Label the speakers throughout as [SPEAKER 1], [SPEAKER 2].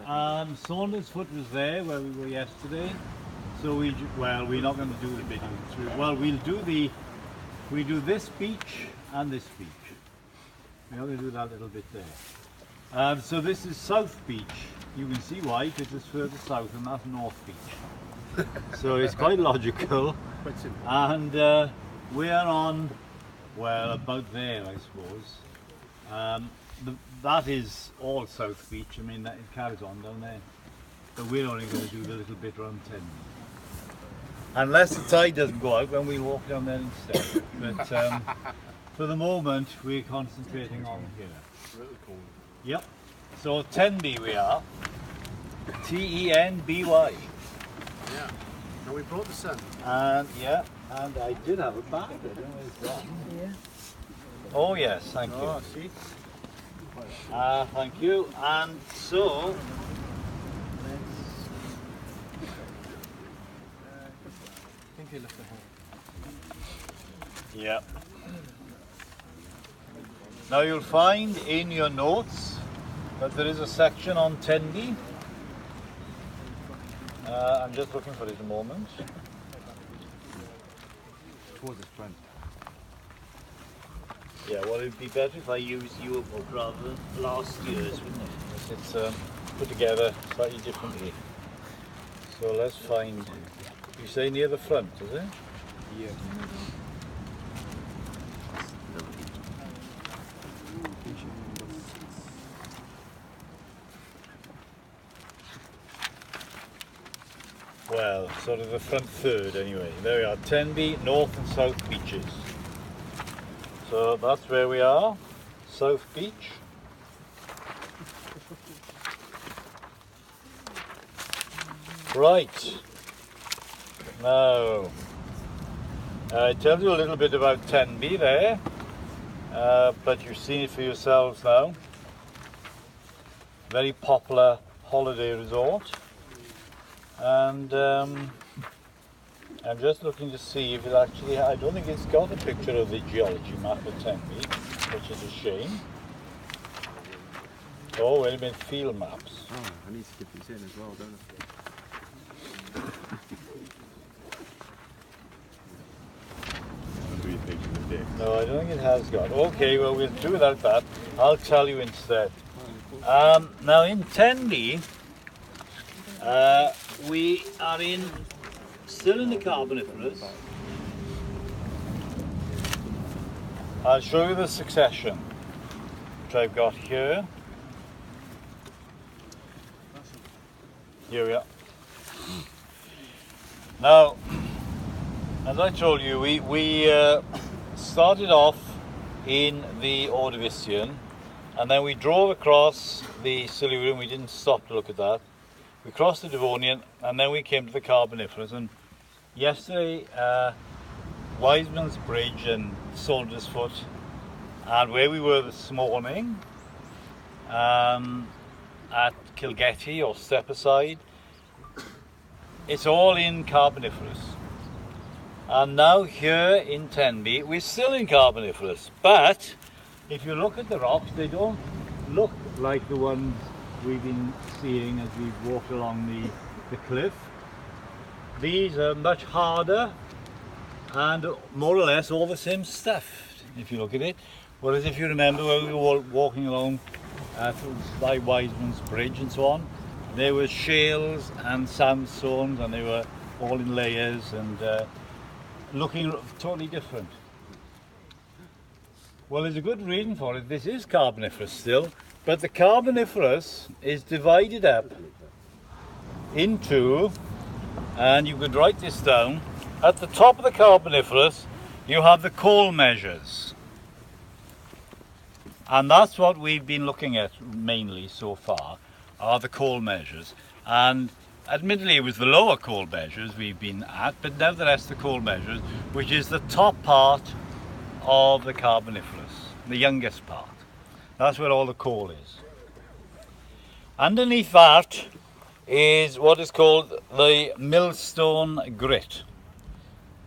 [SPEAKER 1] Saunders Foot was there where we were yesterday. So we're not going to do the big through. Well, we do this beach and this beach. We're not going to do that little bit there. So this is South Beach. You can see why, because it's further south, and that's North Beach. So it's quite logical.
[SPEAKER 2] Quite simple.
[SPEAKER 1] And we're on, well, about there, I suppose. That is all South Beach. I mean, it carries on down there. But we're only going to do the little bit around 10. Unless the tide doesn't go out, then we'll walk down there instead. But for the moment, we're concentrating on here.
[SPEAKER 2] Really cool.
[SPEAKER 1] Yep. So Tenby we are. T-E-N-B-Y.
[SPEAKER 2] Yeah. Now we brought the sun.
[SPEAKER 1] And yeah, and I did have a bag. I don't know where's that. Yeah. Oh yes, thank you.
[SPEAKER 2] Oh, see?
[SPEAKER 1] Thank you. And so
[SPEAKER 2] I think he left the hole.
[SPEAKER 1] yeah. Now you'll find in your notes that there is a section on Tenby. I'm just looking for it at the moment.
[SPEAKER 2] Towards his friend.
[SPEAKER 1] Yeah, well, it'd be better if I used your book rather than last year's, wouldn't it? Because it's put together slightly differently. So let's find. You say near the front, is it?
[SPEAKER 2] Yeah.
[SPEAKER 1] Well, sort of the front third anyway. There we are, Tenby, North and South Beaches. So that's where we are, South Beach. Right, now, I tell you a little bit about Tenby there, but you've seen it for yourselves now. Very popular holiday resort. And I'm just looking to see if it actually, I don't think it's got a picture of the geology map of Tenby, which is a shame. Oh, wait a minute, field maps.
[SPEAKER 2] Oh, I need to get these in as well, don't I?
[SPEAKER 1] No, I don't think it has got. Okay, well, we'll do without that. I'll tell you instead. Now in Tenby, we are still in the Carboniferous. I'll show you the succession, which I've got here. Here we are. Now, as I told you, we started off in the Ordovician, and then we drove across the Silurian. We didn't stop to look at that. We crossed the Devonian, and then we came to the Carboniferous. And yesterday, Wiseman's Bridge and Saunders Foot, and where we were this morning, at Kilgetty or Stepaside, it's all in Carboniferous. And now here in Tenby, we're still in Carboniferous, but if you look at the rocks, they don't look like the ones we've been seeing as we've walked along the cliff. These are much harder and more or less all the same stuff, if you look at it. Whereas if you remember when we were walking along by Wiseman's Bridge and so on, there were shales and sandstones, and they were all in layers and looking totally different. Well, there's a good reason for it. This is Carboniferous still, but the Carboniferous is divided up into, and you could write this down, at the top of the Carboniferous you have the coal measures. And that's what we've been looking at mainly so far, are the coal measures. And admittedly it was the lower coal measures we've been at, but nevertheless the coal measures, which is the top part of the Carboniferous, the youngest part. That's where all the coal is. Underneath that is what is called the millstone grit.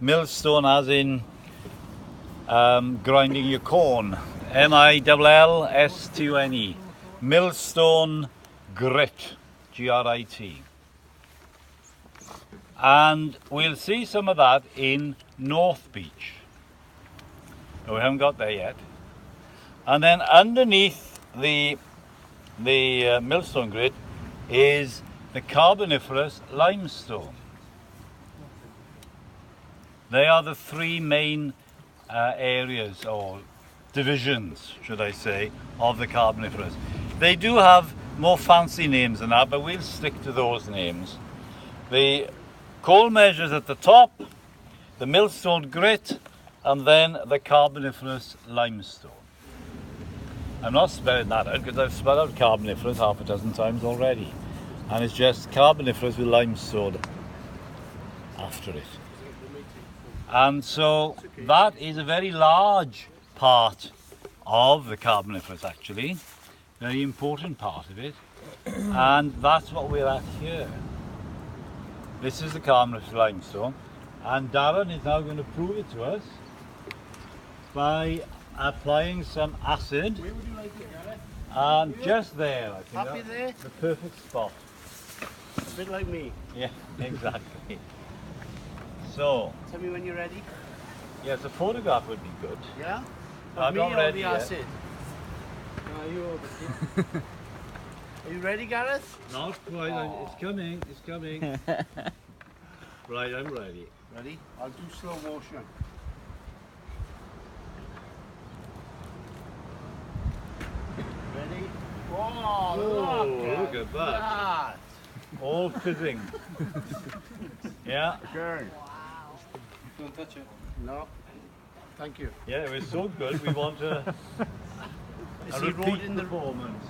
[SPEAKER 1] Millstone as in grinding your corn. M-I-L-L-S-T-O-N-E. Millstone grit. G-R-I-T. And we'll see some of that in North Beach. No, we haven't got there yet. And then underneath the millstone grit is the Carboniferous limestone. They are the three main areas or divisions, should I say, of the Carboniferous. They do have more fancy names than that, but we'll stick to those names. The coal measures at the top, the millstone grit, and then the Carboniferous limestone. I'm not spelling that out because I've spelled out Carboniferous half a dozen times already, and it's just Carboniferous with limestone after it. And so that is a very large part of the Carboniferous, actually, very important part of it, and that's what we're at here. This is the Carboniferous limestone, and Darren is now going to prove it to us by applying some acid.
[SPEAKER 3] Where would you like it, Gareth?
[SPEAKER 1] And just there, I think
[SPEAKER 3] Happy
[SPEAKER 1] that's
[SPEAKER 3] there?
[SPEAKER 1] the perfect spot.
[SPEAKER 3] A bit like me.
[SPEAKER 1] Yeah, exactly. So,
[SPEAKER 3] Tell me when you're ready.
[SPEAKER 1] yes, a photograph would be good.
[SPEAKER 3] Yeah?
[SPEAKER 1] I'm
[SPEAKER 3] Of me
[SPEAKER 1] not
[SPEAKER 3] or
[SPEAKER 1] ready
[SPEAKER 3] the
[SPEAKER 1] yet.
[SPEAKER 3] acid? Are you ready, Gareth?
[SPEAKER 1] Not quite, it's coming, it's coming. Right, I'm ready.
[SPEAKER 3] Ready? I'll do slow motion. Ready? Oh,
[SPEAKER 1] look at that. All fizzing. Yeah,
[SPEAKER 3] Girl.
[SPEAKER 2] Don't touch it.
[SPEAKER 3] No. Thank you.
[SPEAKER 1] yeah, it was so good, we want a
[SPEAKER 3] Is
[SPEAKER 1] a
[SPEAKER 3] he
[SPEAKER 1] repeat
[SPEAKER 3] wrote in the
[SPEAKER 1] performance.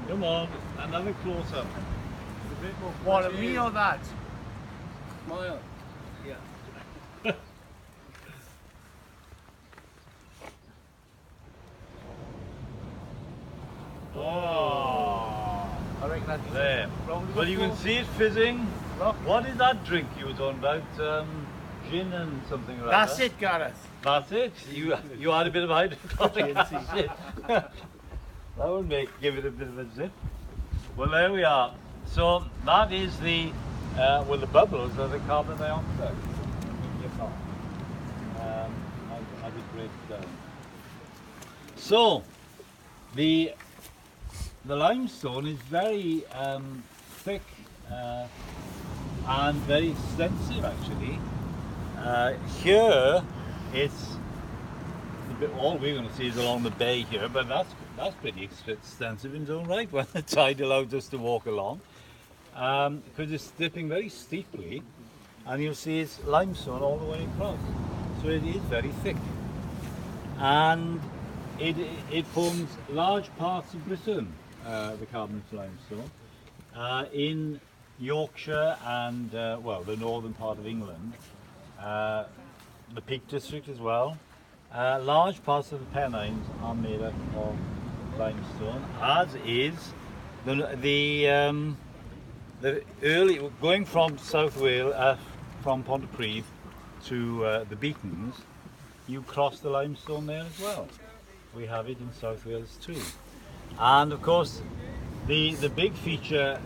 [SPEAKER 1] Come on, another close-up.
[SPEAKER 2] A bit more.
[SPEAKER 3] what, of me or that?
[SPEAKER 2] Smile.
[SPEAKER 1] Yeah. Oh,
[SPEAKER 3] I reckon that's
[SPEAKER 1] there.
[SPEAKER 3] Round
[SPEAKER 1] Well, you can see it fizzing.
[SPEAKER 3] Look.
[SPEAKER 1] What is that drink you were talking about? Gin and something like
[SPEAKER 3] That's
[SPEAKER 1] that?
[SPEAKER 3] it, Gareth.
[SPEAKER 1] That's it. You had a bit of hydrochloric acid. That would give it a bit of a zip. Well, there we are. So that is the the bubbles are the carbon dioxide. As it breaks down. So the limestone is very thick and very extensive, actually. Here it's all we're going to see is along the bay here, but that's pretty extensive in its own right when the tide allows us to walk along, because it's dipping very steeply, and you'll see it's limestone all the way across, so it is very thick, and it forms large parts of Britain, the Carboniferous limestone, in Yorkshire and well, the northern part of England, the Peak District as well. Large parts of the Pennines are made up of limestone, as is the early going from South Wales, from Pontypridd to the Beacons. You cross the limestone there as well. We have it in South Wales too, and of course the big feature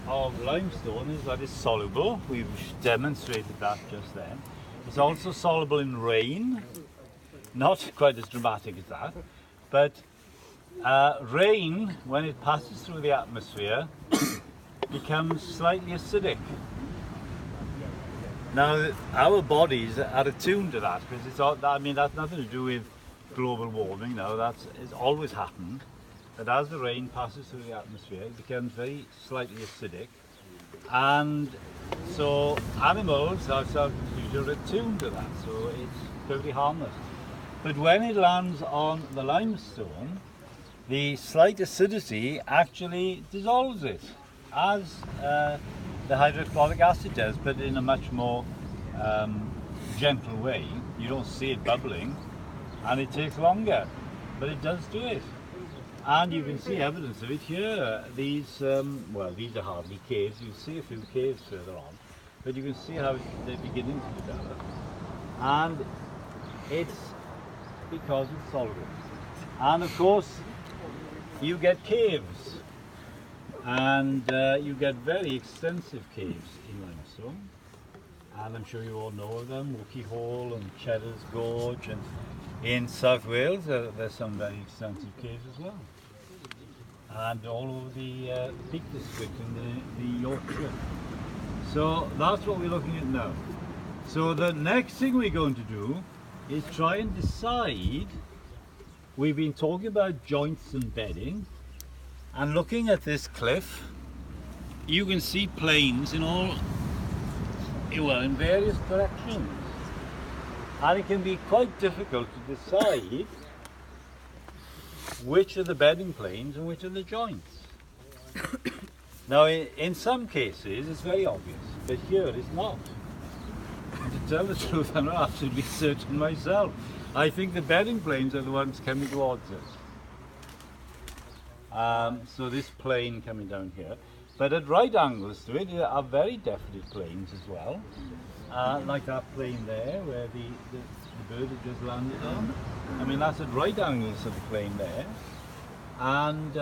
[SPEAKER 1] of limestone is that it's soluble. We've demonstrated that just then. It's also soluble in rain, not quite as dramatic as that, but rain, when it passes through the atmosphere, becomes slightly acidic. Now, our bodies are attuned to that, because it's all, I mean, that's nothing to do with global warming. No, it's always happened. That as the rain passes through the atmosphere, it becomes very slightly acidic, and so animals outside the future are attuned to that, so it's totally harmless. But when it lands on the limestone, the slight acidity actually dissolves it, as the hydrochloric acid does, but in a much more gentle way. You don't see it bubbling, and it takes longer, but it does do it. And you can see evidence of it here. These, well, these are hardly caves. You'll see a few caves further on, but you can see how they're beginning to develop. And it's because it's soluble. And of course, you get caves. and you get very extensive caves in limestone, and I'm sure you all know of them, Wookey Hole and Cheddar's Gorge, and in South Wales there's some very extensive caves as well, and all over the Peak District in the Yorkshire. So that's what we're looking at now. So the next thing we're going to do is try and decide. We've been talking about joints and bedding, and looking at this cliff, you can see planes in in various directions, and it can be quite difficult to decide which are the bedding planes and which are the joints. Now, in some cases it's very obvious, but here it's not. And to tell the truth, I'm not absolutely certain myself. I think the bedding planes are the ones coming towards us. So this plane coming down here, but at right angles to it are very definite planes as well, like that plane there where the bird had just landed on. I mean, that's at right angles to the plane there. And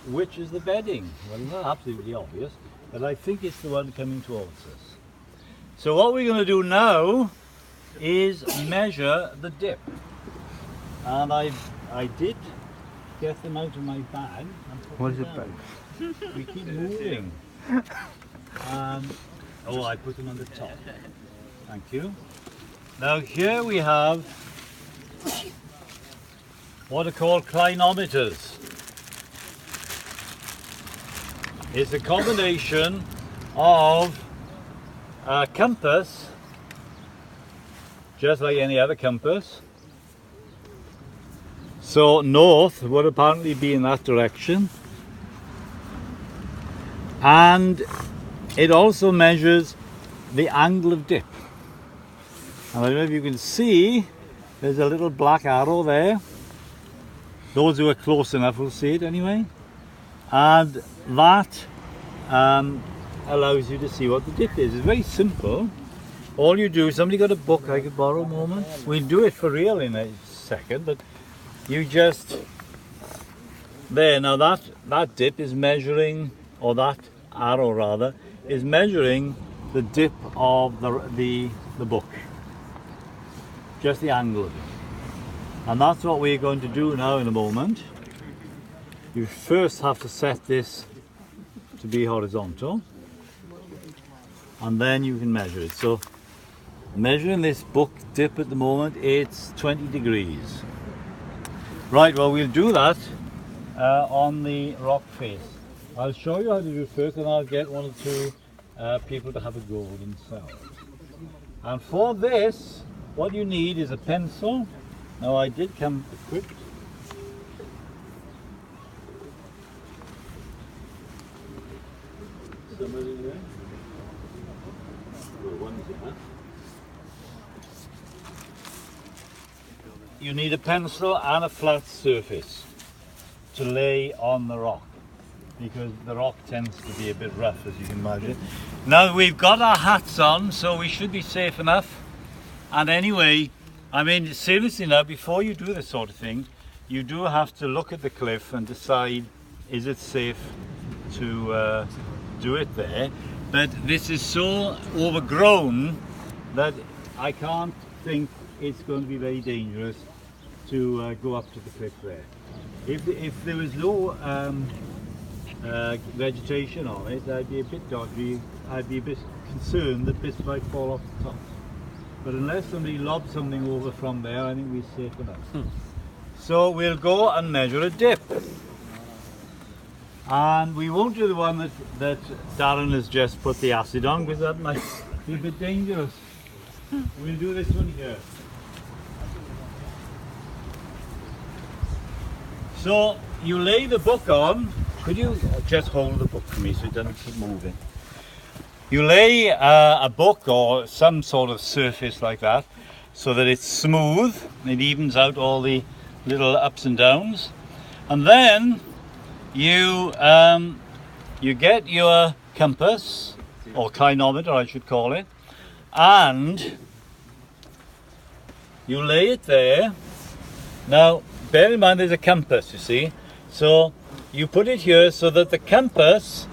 [SPEAKER 1] which is the bedding? Well, it's not absolutely obvious, but I think it's the one coming towards us. So what we're going to do now is measure the dip, and I did get them out of my bag.
[SPEAKER 4] What is it bag?
[SPEAKER 1] We keep moving. Oh, I put them on the top. Thank you. Now here we have what are called clinometers. It's a combination of a compass, just like any other compass. So north would apparently be in that direction, and it also measures the angle of dip. And I don't know if you can see, there's a little black arrow there. Those who are close enough will see it anyway, and that allows you to see what the dip is. It's very simple. All you do, somebody got a book I could borrow a moment? We'll do it for real in a second, but you just, there, now that dip is measuring, or that arrow rather, is measuring the dip of the book. Just the angle of it. And that's what we're going to do now in a moment. You first have to set this to be horizontal, and then you can measure it. So measuring this book dip at the moment, it's 20 degrees. Right, well, we'll do that on the rock face. I'll show you how to do it first, and I'll get one or two people to have a go themselves. And for this, what you need is a pencil. Now, I did come equipped. Somebody there? Well, one's there. You need a pencil and a flat surface to lay on the rock, because the rock tends to be a bit rough, as you can imagine. Now we've got our hats on, so we should be safe enough. And anyway, I mean, seriously now, before you do this sort of thing, you do have to look at the cliff and decide, is it safe to do it there? But this is so overgrown that I can't think it's going to be very dangerous to go up to the cliff there. If there was no vegetation on it, I'd be a bit dodgy. I'd be a bit concerned that bits might fall off the top. But unless somebody lobs something over from there, I think we're safe enough. So we'll go and measure a dip. And we won't do the one that Darren has just put the acid on, because that might be a bit dangerous. We'll do this one here. So you lay the book on. Could you just hold the book for me so it doesn't keep moving? You lay a book or some sort of surface like that so that it's smooth, it evens out all the little ups and downs, and then you get your compass, or clinometer I should call it, and you lay it there. Now bear in mind there's a compass, you see, so You put it here so that the compass